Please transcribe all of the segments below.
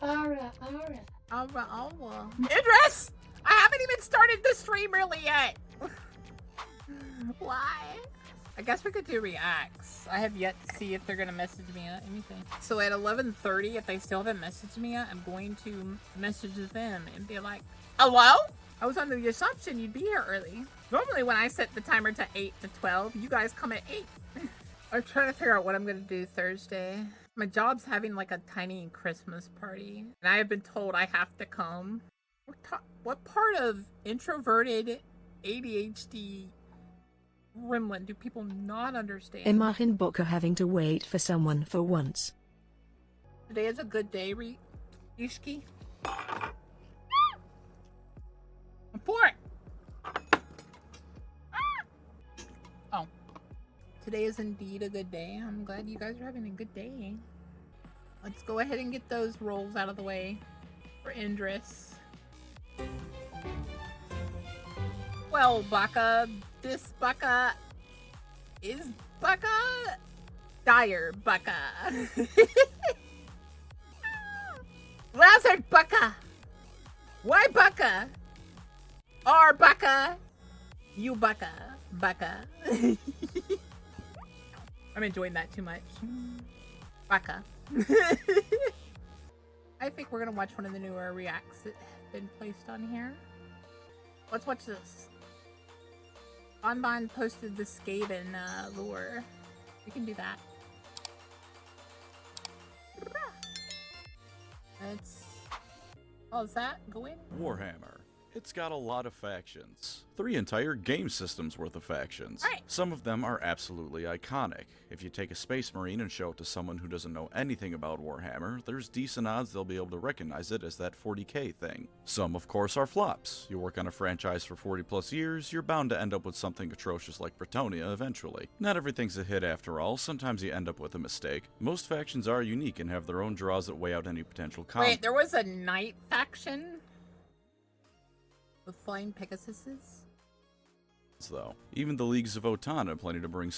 Aura. Idris! I haven't even started the stream really yet. Why? I guess we could do reacts. I have yet to see if they're gonna message me or anything. So at 11:30, if they still haven't messaged me yet, I'm going to message them and be like, hello? I was under the assumption you'd be here early. Normally when I set the timer to 8 to 12, you guys come at 8. I'm trying to figure out what I'm gonna do Thursday. My job's having like a tiny Christmas party, and I have been told I have to come. What part of introverted ADHD gremlin do people not understand? Imagine Boka having to wait for someone for once. Today is a good day, Ishki. I'm for it. Oh. Today is indeed a good day. I'm glad you guys are having a good day. Let's go ahead and get those rolls out of the way for Indris. Well, Baka, this Baka is Baka Dire Baka. Lazard Baka. Why Baka? Or Baka. You Baka. Baka. I'm enjoying that too much. Baka. I think we're gonna watch one of the newer reacts that have been placed on here. Let's watch this. Bonbon posted the Skaven lore. We can do that. Let's... Oh, is that going? Warhammer. It's got a lot of factions. 3 entire game systems worth of factions. Right. Some of them are absolutely iconic. If you take a Space Marine and show it to someone who doesn't know anything about Warhammer, there's decent odds they'll be able to recognize it as that 40k thing. Some, of course, are flops. You work on a franchise for 40 plus years, you're bound to end up with something atrocious like Bretonnia eventually. Not everything's a hit after all, sometimes you end up with a mistake. Most factions are unique and have their own draws that weigh out any potential conflict. Wait, there was a Knight faction? With flying Pegasuses? Though. Even the Leagues of Votann have plenty to bring.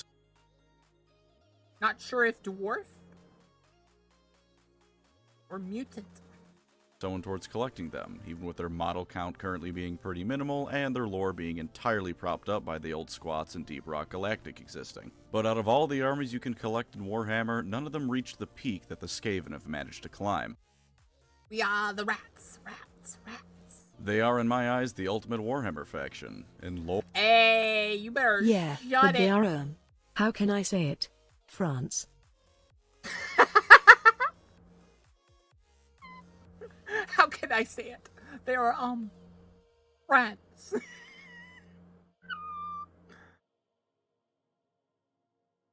Not sure if Dwarf or Mutant. Someone towards collecting them, even with their model count currently being pretty minimal and their lore being entirely propped up by the old squats and Deep Rock Galactic existing. But out of all the armies you can collect in Warhammer, none of them reach the peak that the Skaven have managed to climb. We are the rats. They are, in my eyes, the ultimate Warhammer faction. In lore. Hey, you better Yeah, shut but it. they are, how can I say it? France. How can I say it? They are, rats.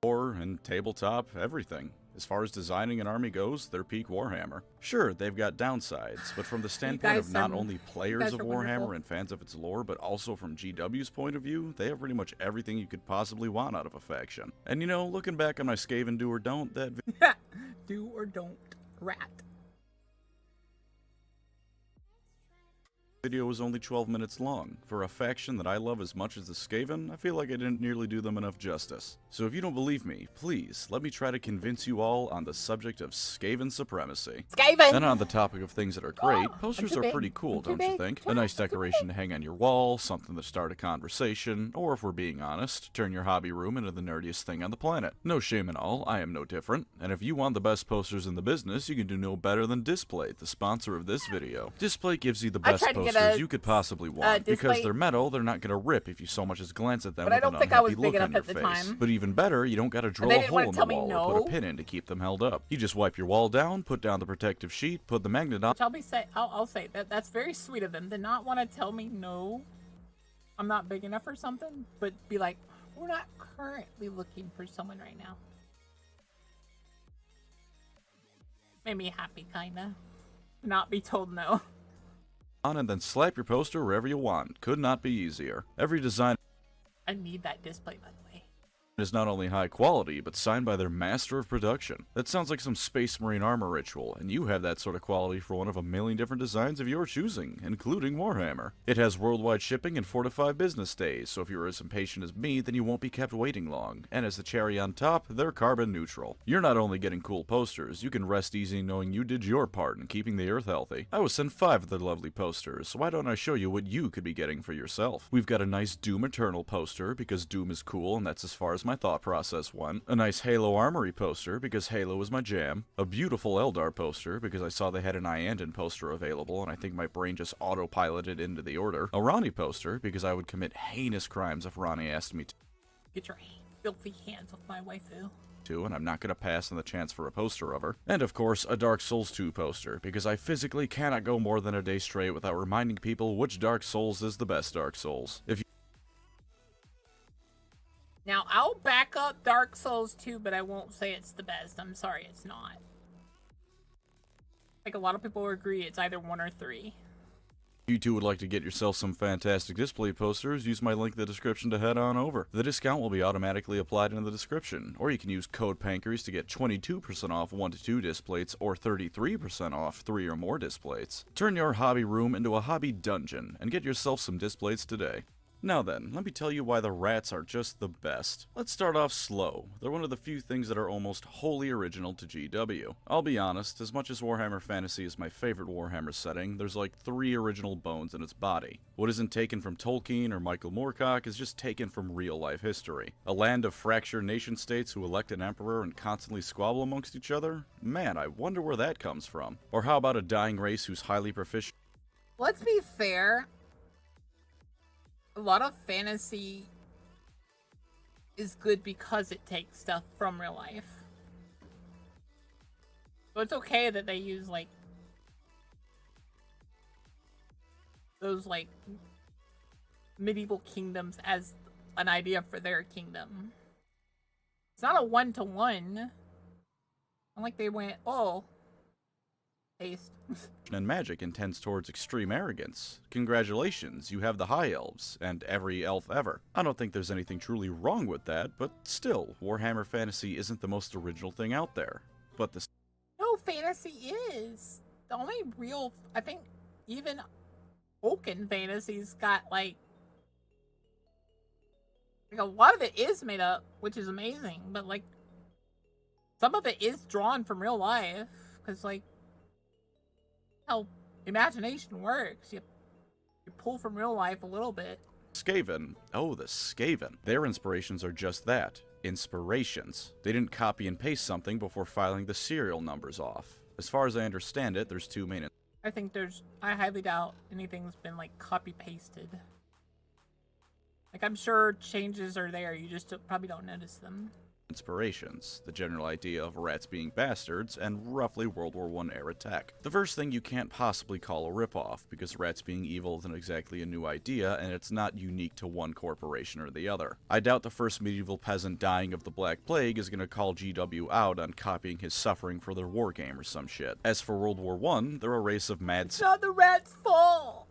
Lore and tabletop, everything. As far as designing an army goes, they're peak Warhammer. Sure, they've got downsides, but from the standpoint of not only players of Warhammer and fans of its lore, but also from GW's point of view, they have pretty much everything you could possibly want out of a faction. And you know, looking back on my Skaven do or don't, that Do or don't, rat. video was only 12 minutes long. For a faction that I love as much as the Skaven, I feel like I didn't nearly do them enough justice. So if you don't believe me, please, let me try to convince you all on the subject of Skaven supremacy. Skaven! And on the topic of things that are great, posters are pretty cool, don't you think? A nice decoration to hang on your wall, something to start a conversation, or if we're being honest, turn your hobby room into the nerdiest thing on the planet. No shame in all, I am no different. And if you want the best posters in the business, you can do no better than Displate, the sponsor of this video. Displate gives you the best posters you could possibly want. Because they're metal, they're not gonna rip if you so much as glance at them with an unhappy look on your face. But even better, you don't gotta drill a hole in the wall or put a pin in to keep them held up. You just wipe your wall down, put down the protective sheet, put the magnet on. I'll say that's very sweet of them to not want to tell me no, I'm not big enough or something, but be like, we're not currently looking for someone right now. Made me happy, kinda. Not be told no. And then slap your poster wherever you want. Could not be easier. Every design. I need that display, by the way. Is not only high quality, but signed by their master of production. That sounds like some Space Marine armor ritual, and you have that sort of quality for one of a million different designs of your choosing, including Warhammer. It has worldwide shipping and 4 to 5 business days, so if you're as impatient as me, then you won't be kept waiting long. And as the cherry on top, they're carbon neutral. You're not only getting cool posters, you can rest easy knowing you did your part in keeping the Earth healthy. I was sent 5 of their lovely posters, so why don't I show you what you could be getting for yourself? We've got a nice Doom Eternal poster, because Doom is cool, and that's as far as my thought process went. A nice Halo Armory poster, because Halo is my jam. A beautiful Eldar poster, because I saw they had an Iandon poster available, and I think my brain just autopiloted into the order. A Ronnie poster, because I would commit heinous crimes if Ronnie asked me to. Get your filthy hands off my waifu. And I'm not going to pass on the chance for a poster of her. And of course, a Dark Souls 2 poster, because I physically cannot go more than a day straight without reminding people which Dark Souls is the best Dark Souls. If you Now, I'll back up Dark Souls 2, but I won't say it's the best. I'm sorry, it's not. Like, a lot of people agree it's either 1 or 3. If you too would like to get yourself some fantastic display posters, use my link in the description to head on over. The discount will be automatically applied in the description, or you can use code Pancreas to get 22% off 1 to 2 displays, or 33% off 3 or more displays. Turn your hobby room into a hobby dungeon, and get yourself some displays today. Now then, let me tell you why the rats are just the best. Let's start off slow. They're one of the few things that are almost wholly original to GW. I'll be honest, as much as Warhammer Fantasy is my favorite Warhammer setting, there's like 3 original bones in its body. What isn't taken from Tolkien or Michael Moorcock is just taken from real-life history. A land of fractured nation-states who elect an emperor and constantly squabble amongst each other? Man, I wonder where that comes from. Or how about a dying race who's highly proficient? Let's be fair. A lot of fantasy is good because it takes stuff from real life. So it's okay that they use, like, those, like, medieval kingdoms as an idea for their kingdom. It's not a one-to-one. Unlike they went, oh, taste. And magic intends towards extreme arrogance. Congratulations, you have the High Elves, and every elf ever. I don't think there's anything truly wrong with that, but still, Warhammer Fantasy isn't the most original thing out there. But the No, fantasy is. The only real, I think, even Tolkien fantasies got, like a lot of it is made up, which is amazing, but, like, some of it is drawn from real life, because, like, how imagination works. You pull from real life a little bit. Skaven. Oh, the Skaven. Their inspirations are just that. Inspirations. They didn't copy and paste something before filing the serial numbers off. As far as I understand it, there's 2 main... I highly doubt anything's been, like, copy-pasted. Like, I'm sure changes are there, you just probably don't notice them. Inspirations, the general idea of rats being bastards, and roughly World War I era tech. The first thing you can't possibly call a ripoff, because rats being evil isn't exactly a new idea, and it's not unique to one corporation or the other. I doubt the first medieval peasant dying of the Black Plague is gonna call GW out on copying his suffering for their wargame or some shit. As for World War I, they're a race of mad... It's not the rats' fault!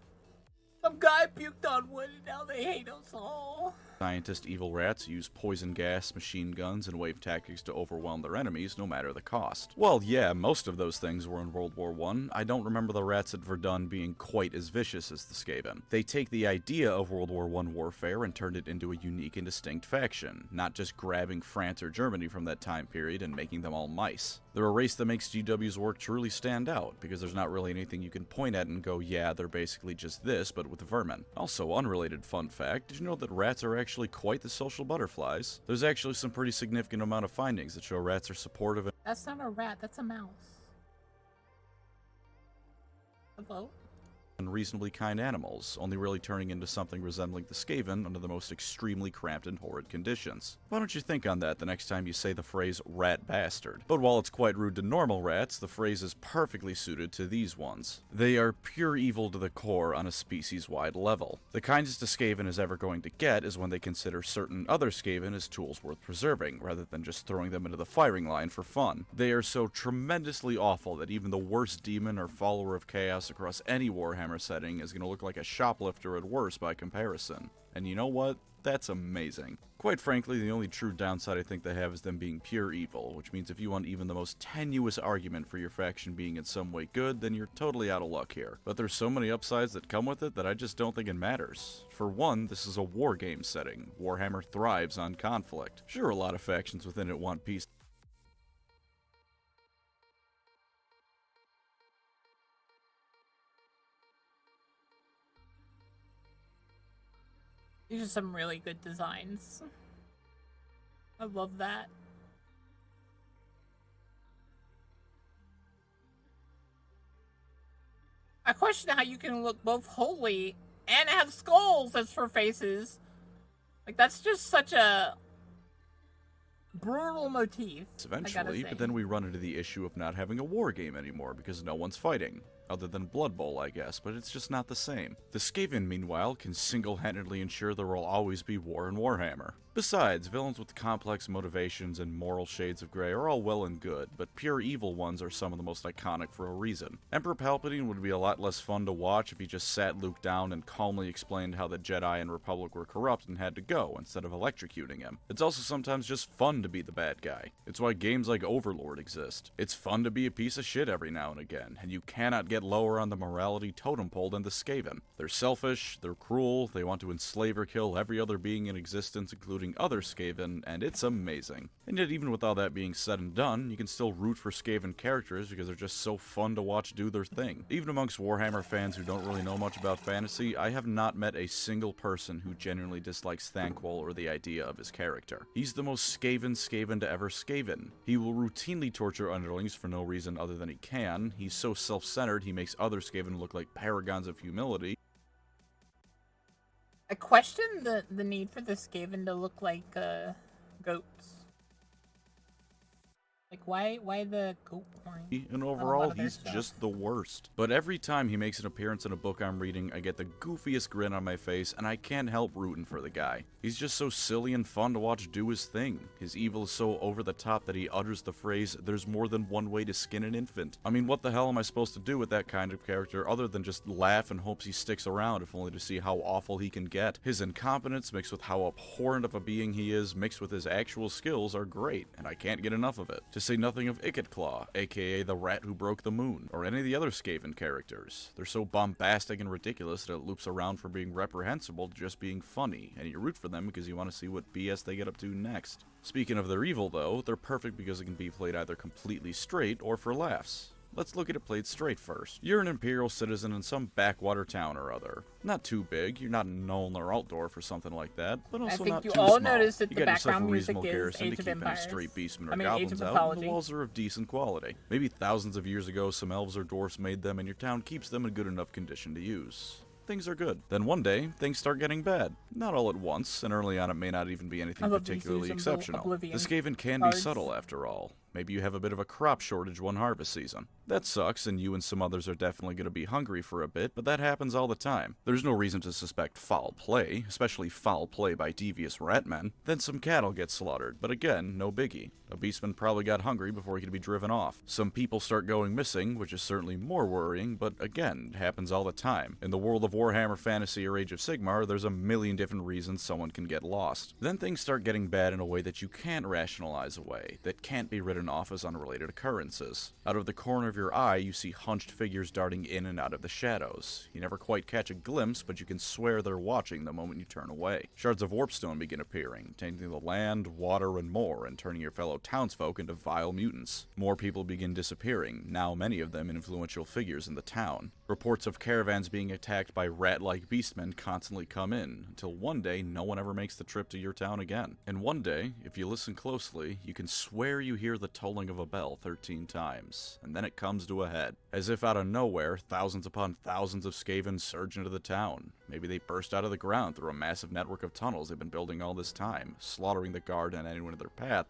Some guy puked on wood and now they hate us all. Scientist evil rats use poison gas, machine guns, and wave tactics to overwhelm their enemies, no matter the cost. Well, yeah, most of those things were in World War I. I don't remember the rats at Verdun being quite as vicious as the Skaven. They take the idea of World War I warfare and turned it into a unique and distinct faction, not just grabbing France or Germany from that time period and making them all mice. They're a race that makes GW's work truly stand out, because there's not really anything you can point at and go, yeah, they're basically just this, but with vermin. Also, unrelated fun fact, did you know that rats are actually quite the social butterflies? There's actually some pretty significant amount of findings that show rats are supportive. That's not a rat, that's a mouse. Hello? And reasonably kind animals, only really turning into something resembling the Skaven under the most extremely cramped and horrid conditions. Why don't you think on that the next time you say the phrase rat bastard? But while it's quite rude to normal rats, the phrase is perfectly suited to these ones. They are pure evil to the core on a species-wide level. The kindest a Skaven is ever going to get is when they consider certain other Skaven as tools worth preserving, rather than just throwing them into the firing line for fun. They are so tremendously awful that even the worst demon or follower of chaos across any Warhammer setting is going to look like a shoplifter at worst by comparison. And you know what? That's amazing. Quite frankly, the only true downside I think they have is them being pure evil, which means if you want even the most tenuous argument for your faction being in some way good, then you're totally out of luck here. But there's so many upsides that come with it that I just don't think it matters. For one, this is a war game setting. Warhammer thrives on conflict. Sure, a lot of factions within it want peace. These are some really good designs. I love that. I question how you can look both holy and have skulls as for faces. Like, that's just such a brutal motif. Eventually, but then we run into the issue of not having a war game anymore because no one's fighting. Other than Blood Bowl, I guess, but it's just not the same. The Skaven, meanwhile, can single-handedly ensure there will always be war in Warhammer. Besides, villains with complex motivations and moral shades of gray are all well and good, but pure evil ones are some of the most iconic for a reason. Emperor Palpatine would be a lot less fun to watch if he just sat Luke down and calmly explained how the Jedi and Republic were corrupt and had to go, instead of electrocuting him. It's also sometimes just fun to be the bad guy. It's why games like Overlord exist. It's fun to be a piece of shit every now and again, and you cannot get lower on the morality totem pole than the Skaven. They're selfish, they're cruel, they want to enslave or kill every other being in existence, including other Skaven, and it's amazing. And yet, even with all that being said and done, you can still root for Skaven characters because they're just so fun to watch do their thing. Even amongst Warhammer fans who don't really know much about fantasy, I have not met a single person who genuinely dislikes Thanquol or the idea of his character. He's the most Skaven to ever Skaven. He will routinely torture underlings for no reason other than he can. He's so self-centered he makes other Skaven look like paragons of humility. I question the need for the Skaven to look like goats. Like, why the goat horn? And overall, he's just the worst. But every time he makes an appearance in a book I'm reading, I get the goofiest grin on my face, and I can't help rooting for the guy. He's just so silly and fun to watch do his thing. His evil is so over the top that he utters the phrase, "There's more than one way to skin an infant." I mean, what the hell am I supposed to do with that kind of character other than just laugh and hopes he sticks around, if only to see how awful he can get? His incompetence mixed with how abhorrent of a being he is, mixed with his actual skills, are great, and I can't get enough of it. To say nothing of Claw, aka the rat who broke the moon, or any of the other Skaven characters. They're so bombastic and ridiculous that it loops around from being reprehensible to just being funny, and you root for them because you want to see what BS they get up to next. Speaking of their evil though, they're perfect because it can be played either completely straight or for laughs. Let's look at it played straight first. You're an Imperial citizen in some backwater town or other. Not too big, you're not in Nuln or Altdorf or something like that, but also not too small. I think you all noticed that the background music is Age of Empires. Straight beastmen or goblins out, and the walls are of decent quality. Maybe thousands of years ago, some elves or dwarfs made them, and your town keeps them in good enough condition to use. Things are good. Then one day, things start getting bad. Not all at once, and early on it may not even be anything particularly exceptional. The Skaven can be subtle after all. Maybe you have a bit of a crop shortage one harvest season. That sucks, and you and some others are definitely going to be hungry for a bit, but that happens all the time. There's no reason to suspect foul play, especially foul play by devious ratmen. Then some cattle get slaughtered, but again, no biggie. A beastman probably got hungry before he could be driven off. Some people start going missing, which is certainly more worrying, but again, it happens all the time. In the world of Warhammer Fantasy or Age of Sigmar, there's a million different reasons someone can get lost. Then things start getting bad in a way that you can't rationalize away, that can't be written off as unrelated occurrences. Out of the corner of your eye, you see hunched figures darting in and out of the shadows. You never quite catch a glimpse, but you can swear they're watching the moment you turn away. Shards of warpstone begin appearing, tainting the land, water, and more, and turning your fellow townsfolk into vile mutants. More people begin disappearing, now many of them influential figures in the town. Reports of caravans being attacked by rat-like beastmen constantly come in, until one day no one ever makes the trip to your town again. And one day, if you listen closely, you can swear you hear the tolling of a bell 13 times, and then it comes to a head. As if out of nowhere, thousands upon thousands of Skaven surge into the town. Maybe they burst out of the ground through a massive network of tunnels they've been building all this time, slaughtering the guard and anyone in their path.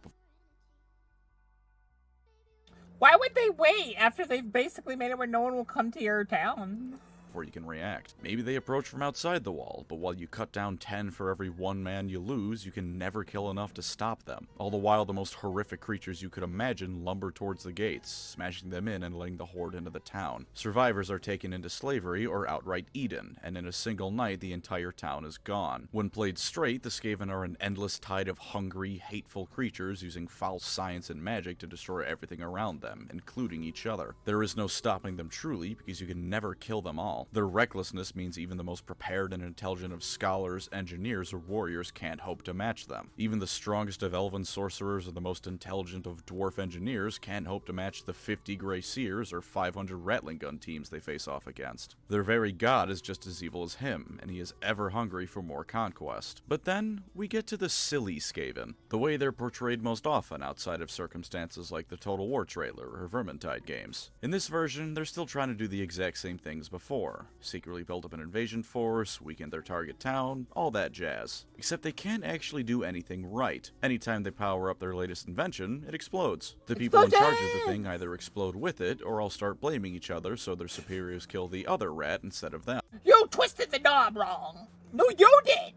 Why would they wait after they've basically made it where no one will come to your town? before you can react. Maybe they approach from outside the wall, but while you cut down 10 for every 1 man you lose, you can never kill enough to stop them. All the while, the most horrific creatures you could imagine lumber towards the gates, smashing them in and letting the horde into the town. Survivors are taken into slavery or outright eaten, and in a single night, the entire town is gone. When played straight, the Skaven are an endless tide of hungry, hateful creatures using foul science and magic to destroy everything around them, including each other. There is no stopping them truly, because you can never kill them all. Their recklessness means even the most prepared and intelligent of scholars, engineers, or warriors can't hope to match them. Even the strongest of elven sorcerers or the most intelligent of dwarf engineers can't hope to match the 50 Grey Seers or 500 Rattling Gun teams they face off against. Their very god is just as evil as him, and he is ever hungry for more conquest. But then, we get to the silly Skaven, the way they're portrayed most often outside of circumstances like the Total War trailer or Vermintide games. In this version, they're still trying to do the exact same things before. Secretly build up an invasion force, weaken their target town, all that jazz. Except they can't actually do anything right. Anytime they power up their latest invention, it explodes. The people in charge of the thing either explode with it, or all start blaming each other so their superiors kill the other rat instead of them. You twisted the knob wrong. No, you did.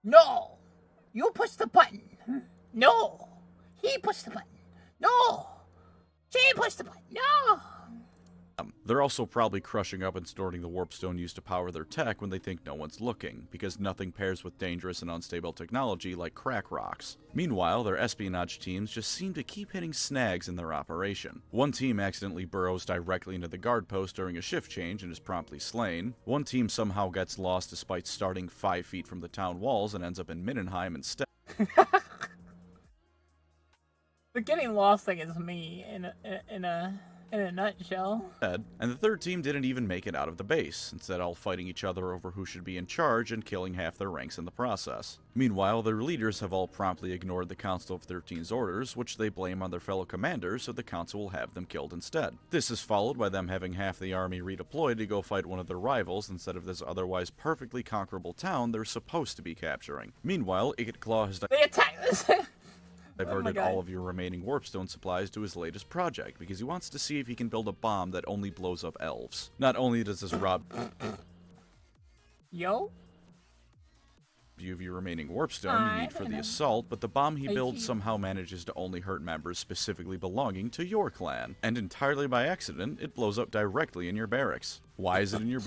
No. You pushed the button. No. He pushed the button. No. She pushed the button. No. They're also probably crushing up and storing the warpstone used to power their tech when they think no one's looking, because nothing pairs with dangerous and unstable technology like crack rocks. Meanwhile, their espionage teams just seem to keep hitting snags in their operation. One team accidentally burrows directly into the guard post during a shift change and is promptly slain. One team somehow gets lost despite starting 5 feet from the town walls and ends up in Mindenheim instead. The getting lost thing is me in a nutshell. And the third team didn't even make it out of the base, instead all fighting each other over who should be in charge and killing half their ranks in the process. Meanwhile, their leaders have all promptly ignored the Council of 13's orders, which they blame on their fellow commanders, so the council will have them killed instead. This is followed by them having half the army redeployed to go fight one of their rivals instead of this otherwise perfectly conquerable town they're supposed to be capturing. Meanwhile, Claw has They attack this. diverted all of your remaining warpstone supplies to his latest project, because he wants to see if he can build a bomb that only blows up elves. Not only does this rob Yo? you of your remaining warpstone you need for the assault, but the bomb he builds somehow manages to only hurt members specifically belonging to your clan. And entirely by accident, it blows up directly in your barracks. Why is it in your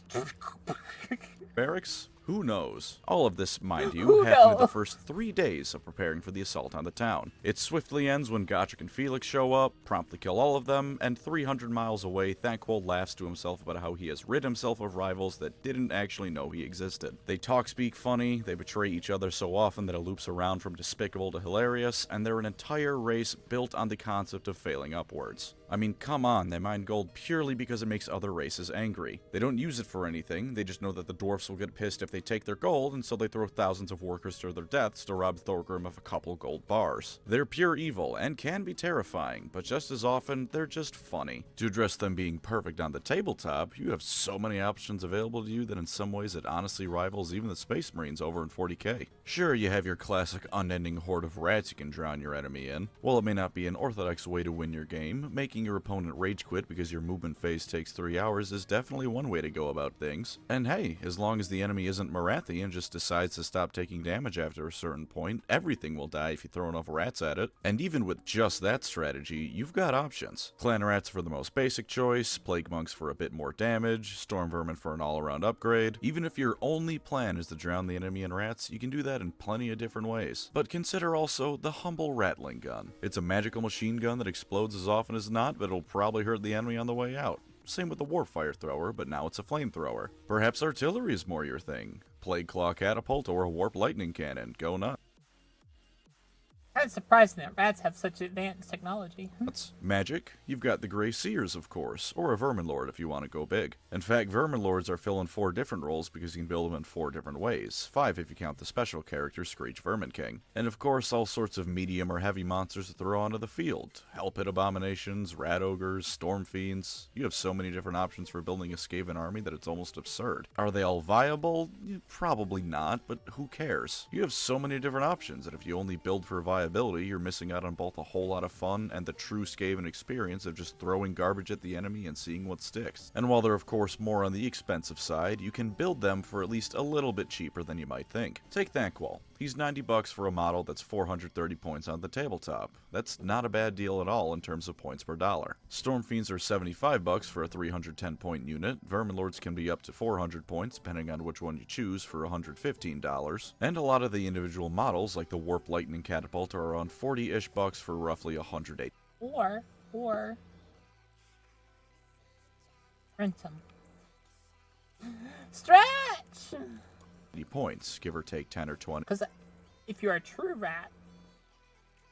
barracks? Who knows? All of this, mind you, happened in the first 3 days of preparing for the assault on the town. It swiftly ends when Gotrek and Felix show up, promptly kill all of them, and 300 miles away, Thankwold laughs to himself about how he has rid himself of rivals that didn't actually know he existed. They talk-speak funny, they betray each other so often that it loops around from despicable to hilarious, and they're an entire race built on the concept of failing upwards. I mean, come on, they mine gold purely because it makes other races angry. They don't use it for anything, they just know that the dwarfs will get pissed if they take their gold, and so they throw thousands of workers to their deaths to rob Thorgrim of a couple gold bars. They're pure evil, and can be terrifying, but just as often, they're just funny. To address them being perfect on the tabletop, you have so many options available to you that in some ways it honestly rivals even the Space Marines over in 40k. Sure, you have your classic unending horde of rats you can drown your enemy in. While it may not be an orthodox way to win your game, making your opponent rage quit because your movement phase takes 3 hours is definitely one way to go about things. And hey, as long as the enemy isn't Marathi and just decides to stop taking damage after a certain point, everything will die if you throw enough rats at it. And even with just that strategy, you've got options. Clan rats for the most basic choice, plague monks for a bit more damage, storm vermin for an all-around upgrade. Even if your only plan is to drown the enemy in rats, you can do that in plenty of different ways. But consider also the humble Rattling Gun. It's a magical machine gun that explodes as often as not, but it'll probably hurt the enemy on the way out. Same with the Warfire Thrower, but now it's a flamethrower. Perhaps artillery is more your thing. Plague Claw Catapult or a Warp Lightning Cannon. Go nuts. That's surprising that rats have such advanced technology. That's magic. You've got the Grey Seers, of course, or a Vermin Lord if you want to go big. In fact, Vermin Lords are filling 4 different roles because you can build them in 4 different ways. 5 if you count the special character Screech Vermin King. And of course, all sorts of medium or heavy monsters to throw onto the field. Hellpit Abominations, Rat Ogres, Storm Fiends. You have so many different options for building a Skaven army that it's almost absurd. Are they all viable? Probably not, but who cares? You have so many different options that if you only build for viability, reliability, you're missing out on both a whole lot of fun and the true Skaven experience of just throwing garbage at the enemy and seeing what sticks. And while they're of course more on the expensive side, you can build them for at least a little bit cheaper than you might think. Take Thankwall. He's $90 for a model that's 430 points on the tabletop. That's not a bad deal at all in terms of points per dollar. Stormfiends are $75 for a 310 point unit. Verminlords can be up to 400 points depending on which one you choose for $115. And a lot of the individual models like the Warp Lightning Catapult are around 40-ish bucks for roughly 180. Or rent them. Stretch! Points, give or take 10 or 20. Because if you're a true rat,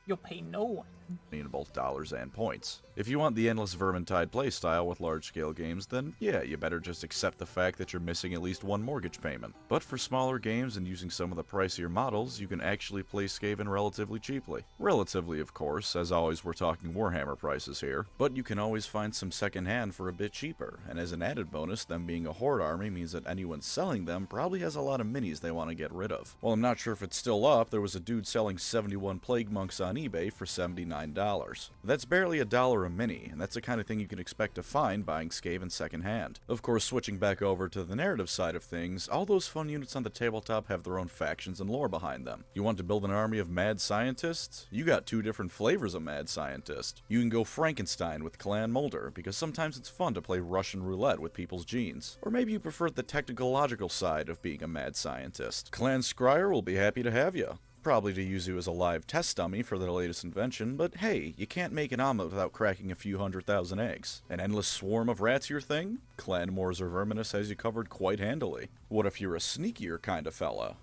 you'll pay no one. In both dollars and points. If you want the endless Vermintide playstyle with large-scale games, then yeah, you better just accept the fact that you're missing at least one mortgage payment. But for smaller games and using some of the pricier models, you can actually play Skaven relatively cheaply. Relatively, of course, as always we're talking Warhammer prices here, but you can always find some secondhand for a bit cheaper, and as an added bonus, them being a horde army means that anyone selling them probably has a lot of minis they want to get rid of. While I'm not sure if it's still up, there was a dude selling 71 Plague Monks on eBay for $79. That's barely $1 a mini, and that's the kind of thing you can expect to find buying Skaven secondhand. Of course, switching back over to the narrative side of things, all those fun units on the tabletop have their own factions and lore behind them. You want to build an army of mad scientists? You got two different flavors of mad scientist. You can go Frankenstein with Clan Mulder, because sometimes it's fun to play Russian roulette with people's genes. Or maybe you prefer the technological side of being a mad scientist. Clan Scryer will be happy to have you. Probably to use you as a live test dummy for their latest invention, but hey, you can't make an omelet without cracking a few 100,000 eggs. An endless swarm of rats your thing? Clan Mors or Verminus has you covered quite handily. What if you're a sneakier kind of fella?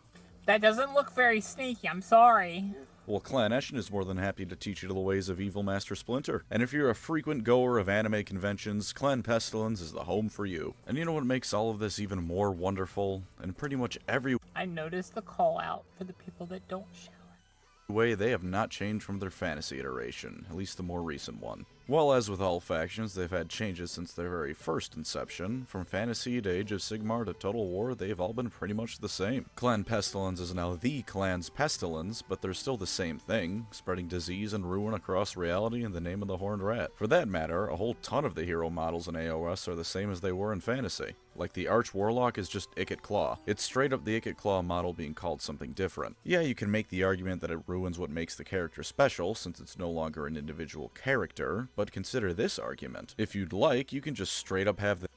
That doesn't look very sneaky, I'm sorry. Well, Clan Eshin is more than happy to teach you the ways of Evil Master Splinter. And if you're a frequent goer of anime conventions, Clan Pestilence is the home for you. And you know what makes all of this even more wonderful? And pretty much every I noticed the call out for the people that don't shower. way, they have not changed from their fantasy iteration, at least the more recent one. Well, as with all factions, they've had changes since their very first inception. From Fantasy to Age of Sigmar to Total War, they've all been pretty much the same. Clan Pestilence is now the Clan's Pestilence, but they're still the same thing, spreading disease and ruin across reality in the name of the Horned Rat. For that matter, a whole ton of the hero models in AOS are the same as they were in Fantasy. Like the Arch Warlock is just Ikit Claw. It's straight up the Ikit Claw model being called something different. Yeah, you can make the argument that it ruins what makes the character special, since it's no longer an individual character, but consider this argument. If you'd like, you can just straight up have the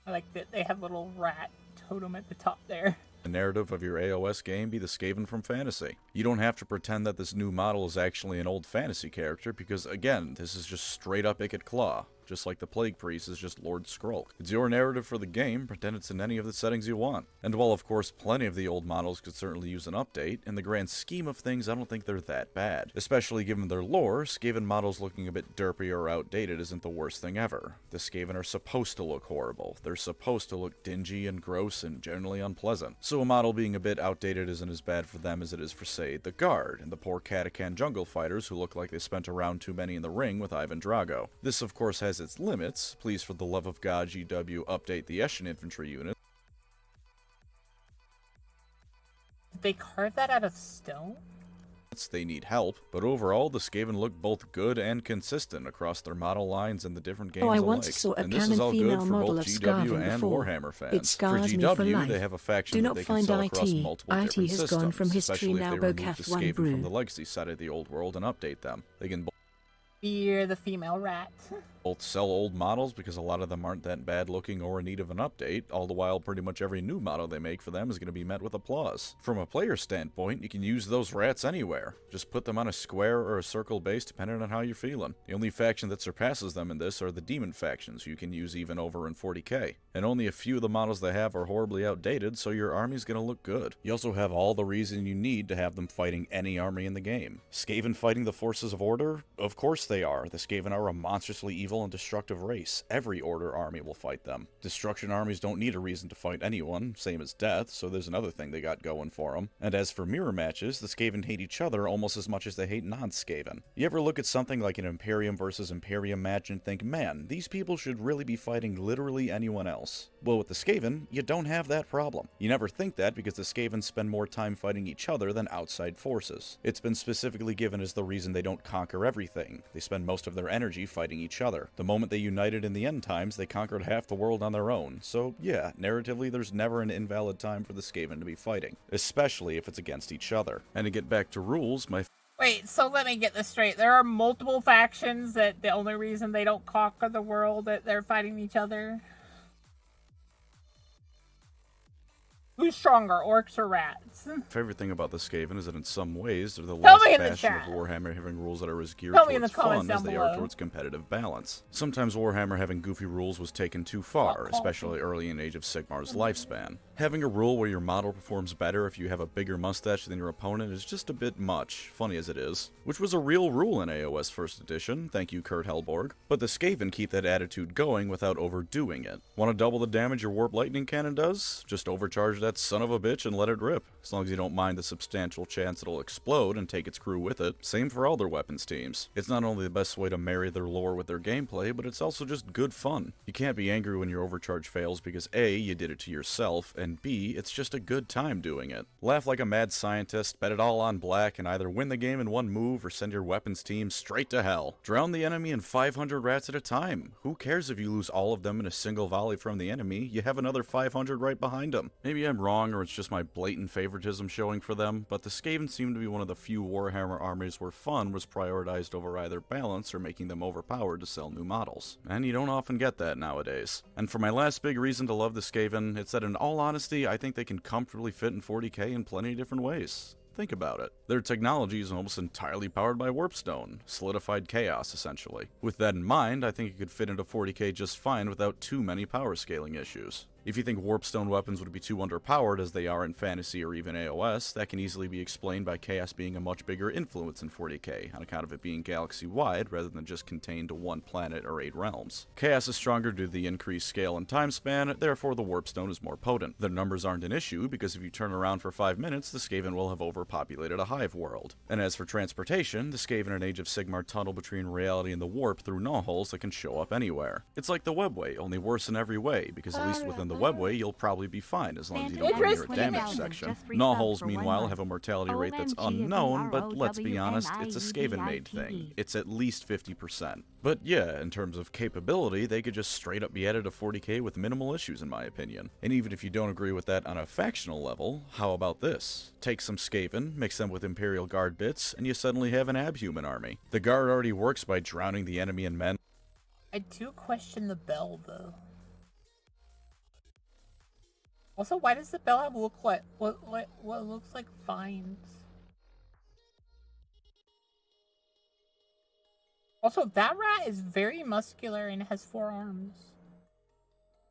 I like that they have little rat totem at the top there. narrative of your AOS game be the Skaven from Fantasy. You don't have to pretend that this new model is actually an old Fantasy character, because again, this is just straight up Ikit Claw. Just like the Plague Priest is just Lord Skrulk. It's your narrative for the game, pretend it's in any of the settings you want. And while of course plenty of the old models could certainly use an update, in the grand scheme of things I don't think they're that bad. Especially given their lore, Skaven models looking a bit derpy or outdated isn't the worst thing ever. The Skaven are supposed to look horrible. They're supposed to look dingy and gross and generally unpleasant. So a model being a bit outdated isn't as bad for them as it is for, say, the Guard, and the poor Katakan jungle fighters who look like they spent a round too many in the ring with Ivan Drago. This of course has its limits. Please, for the love of God, GW, update the Eshin infantry unit. Did they carve that out of stone? They need help, but overall the Skaven look both good and consistent across their model lines and the different games I alike. once saw a And this is canon all good female for model both of GW Skaven and before. Warhammer fans. It For scars me for GW, life. they have a faction Do that not they can find sell IT. across multiple IT different has systems, gone from history especially if now, they remove Bokath the one Skaven brew. from the legacy side of the old world and update them. They can Fear the female rat. both sell old models because a lot of them aren't that bad looking or in need of an update, all the while pretty much every new model they make for them is going to be met with applause. From a player standpoint, you can use those rats anywhere. Just put them on a square or a circle base depending on how you're feeling. The only faction that surpasses them in this are the demon factions you can use even over in 40k. And only a few of the models they have are horribly outdated, so your army's going to look good. You also have all the reason you need to have them fighting any army in the game. Skaven fighting the forces of order? Of course they are, the Skaven are a monstrously evil and destructive race. Every Order army will fight them. Destruction armies don't need a reason to fight anyone, same as death, so there's another thing they got going for them. And as for mirror matches, the Skaven hate each other almost as much as they hate non-Skaven. You ever look at something like an Imperium versus Imperium match and think, man, these people should really be fighting literally anyone else? Well, with the Skaven, you don't have that problem. You never think that because the Skaven spend more time fighting each other than outside forces. It's been specifically given as the reason they don't conquer everything. They spend most of their energy fighting each other. The moment they united in the end times, they conquered half the world on their own. So yeah, narratively there's never an invalid time for the Skaven to be fighting, especially if it's against each other. And to get back to rules, Wait, so let me get this straight. There are multiple factions that the only reason they don't conquer the world that they're fighting each other? Who's stronger, orcs or rats? favorite thing about the Skaven is that in some ways they're the Tell last me in the bastion of chat. Warhammer having rules that are as geared Tell me in towards the comments fun down as they below. are towards competitive balance. Sometimes Warhammer having goofy rules was taken too far, especially early in Age of Sigmar's lifespan. Having a rule where your model performs better if you have a bigger mustache than your opponent is just a bit much, funny as it is. Which was a real rule in AOS First Edition, thank you Kurt Hellborg. But the Skaven keep that attitude going without overdoing it. Want to double the damage your Warp Lightning Cannon does? Just overcharge that son of a bitch and let it rip, as long as you don't mind the substantial chance it'll explode and take its crew with it. Same for all their weapons teams. It's not only the best way to marry their lore with their gameplay, but it's also just good fun. You can't be angry when your overcharge fails because A, you did it to yourself, and B, it's just a good time doing it. Laugh like a mad scientist, bet it all on black, and either win the game in one move or send your weapons team straight to hell. Drown the enemy in 500 rats at a time. Who cares if you lose all of them in a single volley from the enemy? You have another 500 right behind them. Maybe I'm wrong or it's just my blatant favoritism showing for them, but the Skaven seem to be one of the few Warhammer armies where fun was prioritized over either balance or making them overpowered to sell new models. And you don't often get that nowadays. And for my last big reason to love the Skaven, it's that in all honesty, I think they can comfortably fit in 40k in plenty of different ways. Think about it. Their technology is almost entirely powered by warpstone, solidified chaos essentially. With that in mind, I think it could fit into 40k just fine without too many power scaling issues. If you think warpstone weapons would be too underpowered as they are in fantasy or even AOS, that can easily be explained by chaos being a much bigger influence in 40k, on account of it being galaxy-wide rather than just contained to one planet or 8 realms. Chaos is stronger due to the increased scale and time span, therefore the warpstone is more potent. Their numbers aren't an issue, because if you turn around for 5 minutes, the Skaven will have overpopulated a hive world. And as for transportation, the Skaven in Age of Sigmar tunnel between reality and the warp through null holes that can show up anywhere. It's like the webway, only worse in every way, because at least within the webway, you'll probably be fine as long as you don't go near a damage section. Null holes, meanwhile, have a mortality rate that's unknown, but let's be honest, it's a Skaven-made thing. It's at least 50%. But yeah, in terms of capability, they could just straight up be added to 40k with minimal issues in my opinion. And even if you don't agree with that on a factional level, how about this? Take some Skaven, mix them with Imperial Guard bits, and you suddenly have an abhuman army. The Guard already works by drowning the enemy in men. I do question the bell, though. Also, why does the bell have what looks like vines? Also, that rat is very muscular and has 4 arms.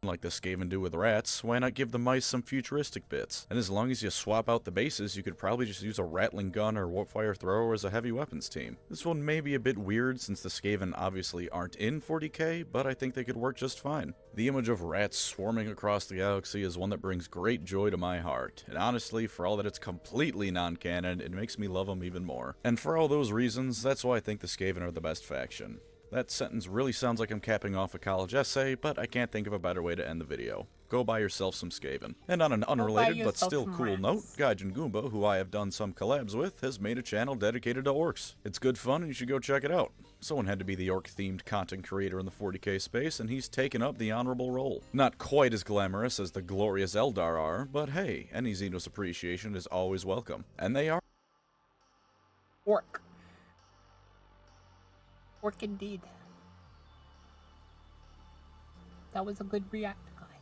Like the Skaven do with rats, why not give the mice some futuristic bits? And as long as you swap out the bases, you could probably just use a rattling gun or warpfire thrower as a heavy weapons team. This one may be a bit weird since the Skaven obviously aren't in 40k, but I think they could work just fine. The image of rats swarming across the galaxy is one that brings great joy to my heart, and honestly, for all that it's completely non-canon, it makes me love them even more. And for all those reasons, that's why I think the Skaven are the best faction. That sentence really sounds like I'm capping off a college essay, but I can't think of a better way to end the video. Go buy yourself some Skaven. And on an unrelated but still cool note, Gaijin Goomba, who I have done some collabs with, has made a channel dedicated to orcs. It's good fun and you should go check it out. Someone had to be the orc-themed content creator in the 40k space, and he's taken up the honorable role. Not quite as glamorous as the glorious Eldar are, but hey, any Xenos appreciation is always welcome. And they are Orc. Orc indeed. That was a good react guy.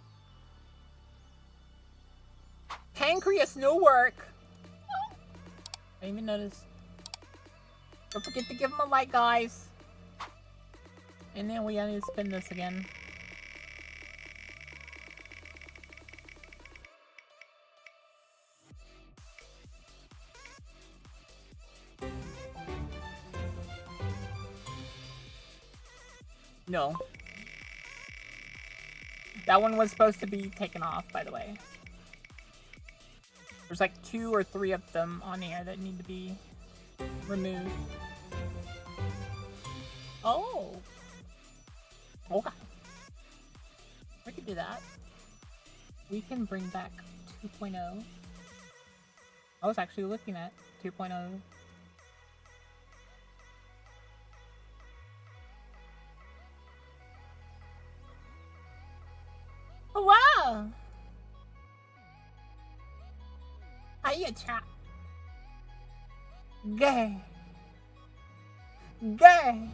PancreasNoWork. I didn't even notice. Don't forget to give him a like, guys. And then we need to spin this again. No. That one was supposed to be taken off, by the way. There's like 2 or 3 of them on here that need to be removed. Oh. Okay. We can do that. We can bring back 2.0. I was actually looking at 2.0. Oh, wow! Hiya, chat. Gay. Gay.